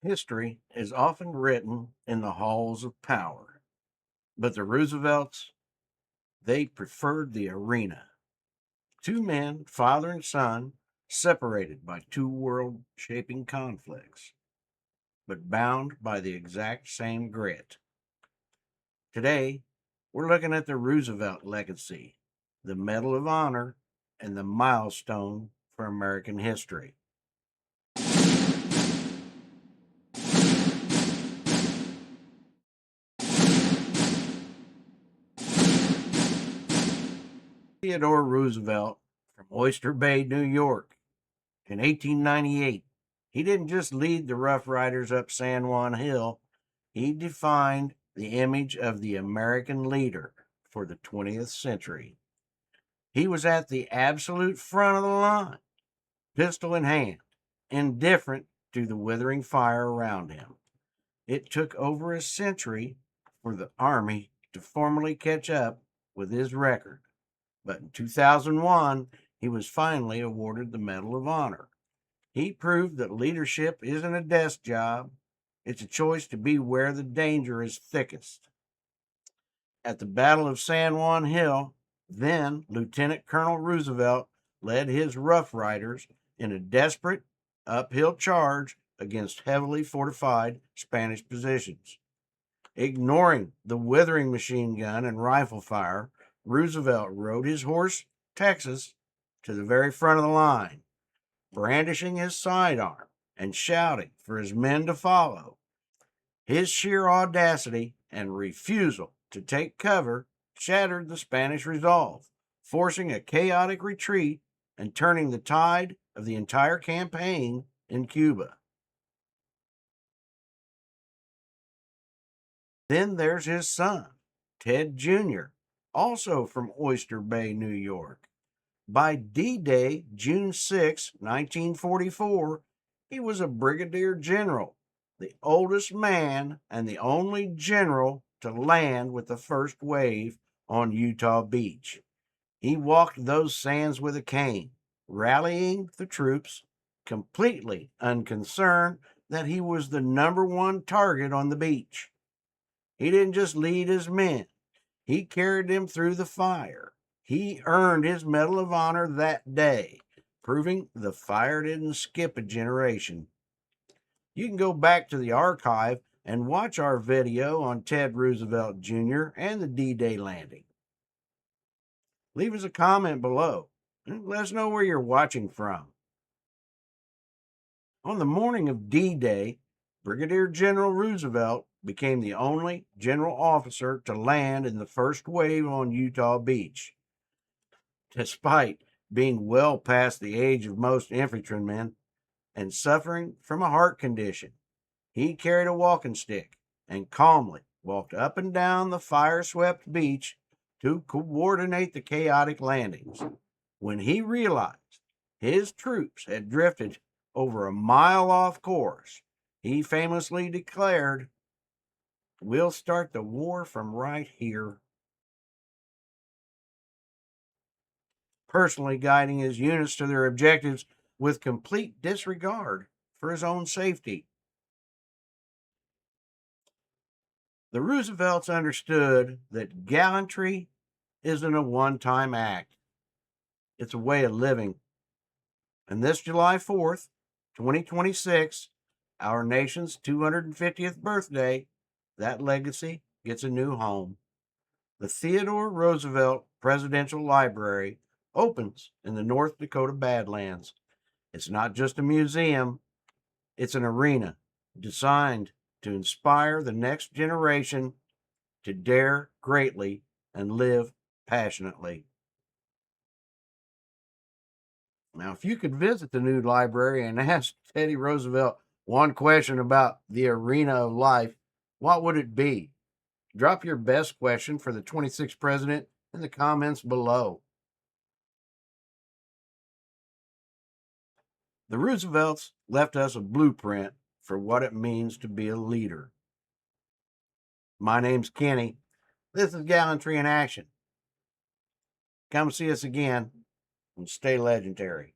History is often written in the halls of power, but the Roosevelts, they preferred the arena. Two men, father and son, separated by two world shaping conflicts, but bound by the exact same grit. Today, we're looking at the Roosevelt legacy, the Medal of Honor, and the milestone for American history. Theodore Roosevelt from Oyster Bay, New York, in 1898. He didn't just lead the Rough Riders up San Juan Hill, he defined the image of the American leader for the 20th century. He was at the absolute front of the line, pistol in hand, indifferent to the withering fire around him. It took over a century for the Army to formally catch up with his record. But in 2001, he was finally awarded the Medal of Honor. He proved that leadership isn't a desk job, it's a choice to be where the danger is thickest. At the Battle of San Juan Hill, then Lieutenant Colonel Roosevelt led his Rough Riders in a desperate uphill charge against heavily fortified Spanish positions. Ignoring the withering machine gun and rifle fire, Roosevelt rode his horse, Texas, to the very front of the line, brandishing his sidearm and shouting for his men to follow. His sheer audacity and refusal to take cover shattered the Spanish resolve, forcing a chaotic retreat and turning the tide of the entire campaign in Cuba. Then there's his son, Ted Jr., also from Oyster Bay, New York. By D-Day, June 6, 1944, he was a brigadier general, the oldest man and the only general to land with the first wave on Utah Beach. He walked those sands with a cane, rallying the troops, completely unconcerned that he was the number one target on the beach. He didn't just lead his men, he carried them through the fire. He earned his Medal of Honor that day, proving the fire didn't skip a generation. You can go back to the archive and watch our video on Ted Roosevelt Jr. and the D-Day landing. Leave us a comment below and let us know where you're watching from. On the morning of D-Day, Brigadier General Roosevelt became the only general officer to land in the first wave on Utah Beach. Despite being well past the age of most infantrymen and suffering from a heart condition, he carried a walking stick and calmly walked up and down the fire-swept beach to coordinate the chaotic landings. When he realized his troops had drifted over a mile off course, he famously declared, "We'll start the war from right here," personally guiding his units to their objectives with complete disregard for his own safety. The Roosevelts understood that gallantry isn't a one-time act. It's a way of living. And this July 4th, 2026, our nation's 250th birthday, that legacy gets a new home. The Theodore Roosevelt Presidential Library opens in the North Dakota Badlands. It's not just a museum, it's an arena designed to inspire the next generation to dare greatly and live passionately. Now, if you could visit the new library and ask Teddy Roosevelt one question about the arena of life, what would it be? Drop your best question for the 26th president in the comments below. The Roosevelts left us a blueprint for what it means to be a leader. My name's Kenny. This is Gallantry in Action. Come see us again and stay legendary.